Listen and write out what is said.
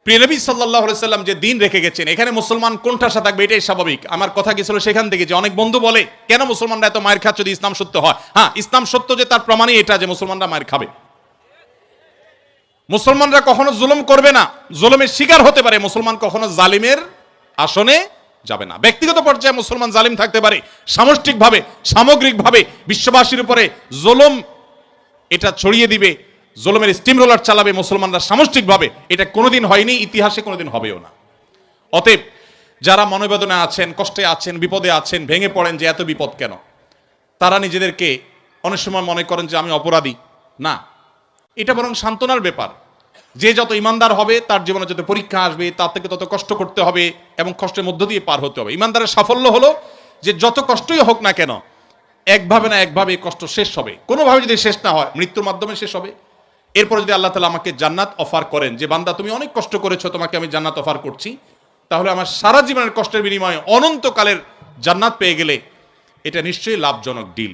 প্রিয় নবী সাল্লাল্লাহু আলাইহি সাল্লাম যে দিন রেখে গেছেন, এখানে মুসলমান কোণঠাসা থাকবে এটাই স্বাভাবিক। আমার কথা কি ছিল সেখান থেকে যে অনেক বন্ধু বলে কেন মুসলমানরা এত মায়ের খাচ্ছে যদি ইসলাম সত্য হয়। হ্যাঁ, ইসলাম সত্য যে তার প্রমাণই এটা যে মুসলমানরা মায়ের খাবে। মুসলমানরা কখনো জুলুম করবে না, জুলুমের শিকার হতে পারে, মুসলমান কখনো জালিমের আসনে যাবে না। ব্যক্তিগত পর্যায়ে মুসলমান জালিম থাকতে পারে, সামষ্টিকভাবে সামগ্রিকভাবে বিশ্ববাসীর উপরে জুলুম এটা ছড়িয়ে দিবে, জুলুমের স্টিম রোলার চালাবে মুসলমানরা সামষ্টিকভাবে, এটা কোনোদিন হয়নি, ইতিহাসে কোনোদিন হবেও না। অতএব যারা মনোবেদনা আছেন, কষ্টে আছেন, বিপদে আছেন, ভেঙে পড়েন যে এত বিপদ কেন, তারা নিজেদেরকে অনেক সময় মনে করেন যে আমি অপরাধী। না, এটা বরং সান্ত্বনার ব্যাপার। যে যত ইমানদার হবে তার জীবনে যত পরীক্ষা আসবে তার থেকে তত কষ্ট করতে হবে এবং কষ্টের মধ্য দিয়ে পার হতে হবে। ইমানদারের সাফল্য হলো যে যত কষ্টই হোক না কেন একভাবে না একভাবে কষ্ট শেষ হবে। কোনোভাবে যদি শেষ না হয় মৃত্যুর মাধ্যমে শেষ হবে। এরপর যদি আল্লাহ তাআলা আমাকে জান্নাত অফার করেন যে বান্দা তুমি অনেক কষ্ট করেছো, তোমাকে আমি জান্নাত অফার করছি, তাহলে আমার সারা জীবনের কষ্টের বিনিময়ে অনন্তকালের জান্নাত পেয়ে গেলে এটা নিশ্চয়ই লাভজনক ডিল।